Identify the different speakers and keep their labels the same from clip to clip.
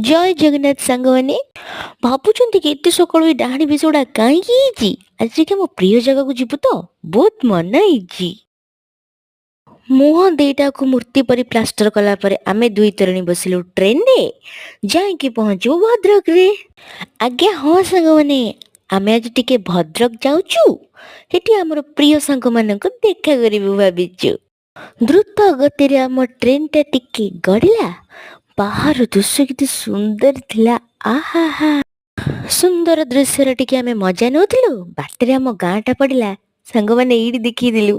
Speaker 1: ଜୟ ଜଗନ୍ନାଥ ସାଙ୍ଗମାନେ। ଭାବୁଛନ୍ତି କି ଏତେ ସକାଳୁ ଏ ଡାହାଣୀ ବେଶଗୁଡ଼ା କାହିଁକି ହେଇଛି? ଆଜି ଟିକେ ମୋ ପ୍ରିୟ ଜାଗାକୁ ଯିବୁ ତ, ବହୁତ ମନ ହେଇଛି। ମୁହଁ ଦିଟାକୁ ମୂର୍ତ୍ତି ପରି ପ୍ଲାଷ୍ଟର କଲା ପରେ ଆମେ ଦୁଇ ତରୁଣୀ ବସିଲୁ ଟ୍ରେନରେ, ଯାଇକି ପହଞ୍ଚିବୁ ଭଦ୍ରକରେ। ଆଜ୍ଞା ହଁ ସାଙ୍ଗମାନେ, ଆମେ ଆଜି ଟିକେ ଭଦ୍ରକ ଯାଉଛୁ। ସେଠି ଆମର ପ୍ରିୟ ସାଙ୍ଗମାନଙ୍କୁ ଦେଖା କରିବୁ ଭାବିଛୁ। ଦ୍ରୁତ ଗତିରେ ଆମ ଟ୍ରେନଟା ଟିକେ ଗଡ଼ିଲା। ବାହାର ଦୃଶ୍ୟ କେତେ ସୁନ୍ଦର ଥିଲା। ଆହା ହା, ସୁନ୍ଦର ଦୃଶ୍ୟର ଟିକେ ଆମେ ମଜା ନେଉଥିଲୁ। ବାଟରେ ଆମ ଗାଁଟା ପଡ଼ିଲା। ସାଙ୍ଗମାନେ ଏଇଠି ଦେଖିଥିଲୁ।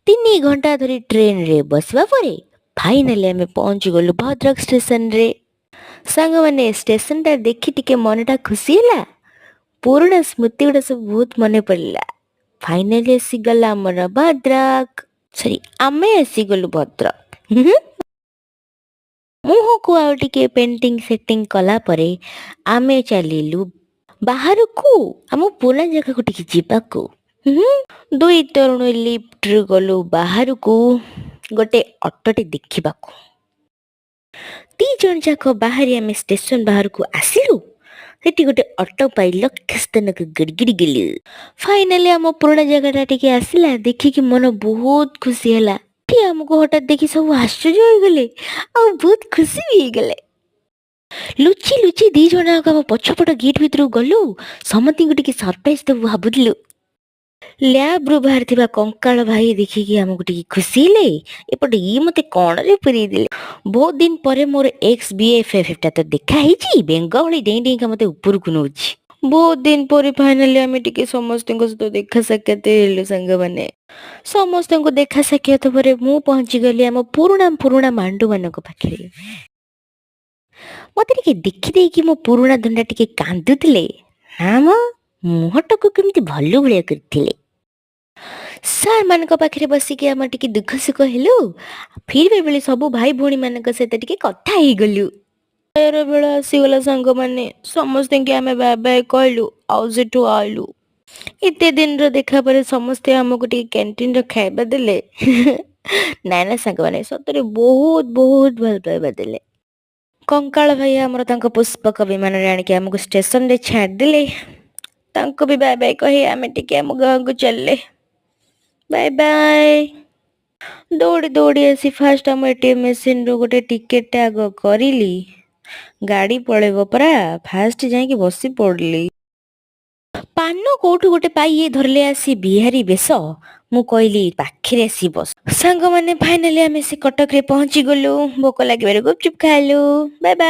Speaker 1: 3 ଘଣ୍ଟା ଧରି ଟ୍ରେନରେ ବସିବା ପରେ ଫାଇନାଲି ଆମେ ପହଞ୍ଚିଗଲୁ ଭଦ୍ରକ ଷ୍ଟେସନରେ। ସାଙ୍ଗମାନେ ଷ୍ଟେସନଟା ଦେଖି ଟିକେ ମନଟା ଖୁସି ହେଲା। ପୁରୁଣା ସ୍ମୃତି ଗୁଡ଼ା ସବୁ ବହୁତ ମନେ ପଡ଼ିଲା। ଫାଇନାଲି ଆସିଗଲା ଆମର ଭଦ୍ରକ। ସରି, ଆମେ ଆସିଗଲୁ ଭଦ୍ରକ। ମୁହଁକୁ ଆଉ ଟିକେ ପେଣ୍ଟିଂ ସେଟିଂ କଲା ପରେ ଆମେ ଚାଲିଲୁ ବାହାରକୁ, ଆମ ପୁରୁଣା ଜାଗାକୁ ଟିକେ ଯିବାକୁ। ଦୁଇ ତରୁଣ ଲିଫ୍ଟରୁ ଗଲୁ ବାହାରକୁ ଗୋଟେ ଅଟୋଟେ ଦେଖିବାକୁ। 2 ଜଣ ଯାକ ବାହାରି ଆମେ ଷ୍ଟେସନ ବାହାରକୁ ଆସିଲୁ। ସେଠି ଗୋଟେ ଅଟୋ ପାଇ ଲକ୍ଷ୍ୟ ସ୍ଥାନକୁ ଗଡ଼ଗଡ଼ି ଗଲୁ। ଫାଇନାଲି ଆମ ପୁରୁଣା ଜାଗାଟା ଟିକେ ଆସିଲା। ଦେଖିକି ମନ ବହୁତ ଖୁସି ହେଲା। ଆମକୁ ହଠାତ୍ ଦେଖି ସବୁ ଆଶ୍ଚର୍ଯ୍ୟ ହେଇଗଲେ, ଆଉ ବହୁତ ଖୁସି ବି ହେଇଗଲେ। ଲୁଚି ଲୁଚି 2 ଜଣ ଯାକ ଆମ ପଛପଟ ଗେଟ୍ ଭିତରକୁ ଗଲୁ। ସମସ୍ତଙ୍କୁ ଟିକେ ସରପ୍ରାଇଜ ଦେବୁ ଭାବୁଥିଲୁ। ଲ୍ୟାବରୁ ବାହାରିଥିବା କଙ୍କାଳ ଭାଇ ଦେଖିକି ଆମକୁ ଟିକେ ଖୁସି ହେଲେ। ଏପଟେ ଇଏ ମତେ କଣରେ ପୁରେଇ ଦେଲେ। ବହୁତ ଦିନ ପରେ ମୋର ଏକ୍ସ BFFଟା ତ ଦେଖା ହେଇଛି। ବେଙ୍ଗ ଭଳି ଡେଇଁ ଡେଇଁକା ମତେ ଉପରକୁ ନଉଛି। ବହୁତ ଦିନ ପରେ ଫାଇନାଲି ଆମେ ଟିକେ ସମସ୍ତଙ୍କ ସହିତ ଦେଖା ସାକ୍ଷାତ ହେଲୁ ସାଙ୍ଗମାନେ। ସମସ୍ତଙ୍କୁ ଦେଖା ସାକ୍ଷାତ ପରେ ମୁଁ ପହଞ୍ଚିଗଲି ଆମ ପୁରୁଣା ମାଣ୍ଡୁମାନଙ୍କ ପାଖରେ। ମତେ ଟିକେ ଦେଖିଦେଇକି ମୋ ପୁରୁଣା ଧନ୍ଦା ଟିକେ କାନ୍ଦୁଥିଲେ। ନା ମ, ମୁହଁଟାକୁ କେମିତି ଭଲ ଭଳିଆ କରିଥିଲେ। ସାର୍ ମାନଙ୍କ ପାଖରେ ବସିକି ଆମେ ଟିକେ ଦୁଃଖ ସୁଖ ହେଲୁ। ଫେରିବା ବେଳେ ସବୁ ଭାଇ ଭଉଣୀ ମାନଙ୍କ ସହିତ ଟିକେ କଥା ହେଇଗଲୁ। ବେଳ ଆସିଗଲା ସାଙ୍ଗମାନେ, ସମସ୍ତଙ୍କୁ ଆମେ ବାଏ ବାଏ କହିଲୁ, ଆଉ ସେଠୁ ଆଇଲୁ। ଏତେ ଦିନର ଦେଖା ପରେ ସମସ୍ତେ ଆମକୁ ଟିକେ କ୍ୟାଣ୍ଟିନର ଖାଇବା ଦେଲେ। ନାଇଁ ନା ସାଙ୍ଗମାନେ, ସତରେ ବହୁତ ବହୁତ ଭଲ ପାଇବା ଦେଲେ। କଙ୍କାଳ ଭାଇ ଆମର ତାଙ୍କ ପୁଷ୍ପକ ବିମାନରେ ଆଣିକି ଆମକୁ ଷ୍ଟେସନରେ ଛାଡ଼ିଦେଲେ। ତାଙ୍କୁ ବି ବାଏ ବାଏ କହି ଆମେ ଟିକେ ଆମ ଗାଁକୁ ଚାଲିଲେ। Bye bye. ଦୌଡ଼ି ଦୌଡ଼ି ଆସି ଫାଷ୍ଟ ଆମ ATM ମେସିନରୁ ଗୋଟେ ଟିକେଟଟା ଆଗ କରିଲି। ଗାଡ଼ି ପଳେଇବ ପରା, ଫାଷ୍ଟ ଯାଇକି ବସି ପଡ଼ିଲି। ପାନ କୋଉଠୁ ଗୋଟେ ପାଇ ଇଏ ଧରିଲେ ଆସି ବିହାରୀ ବେଶ। ମୁଁ କହିଲି ପାଖରେ ଆସି ବସ। ସାଙ୍ଗମାନେ ଫାଇନାଲି ଆମେ ସେ କଟକରେ ପହଞ୍ଚି ଗଲୁ। ଭୋକ ଲାଗିବାରେ ଗୁପଚୁପ ଖାଇଲୁ। Bye bye.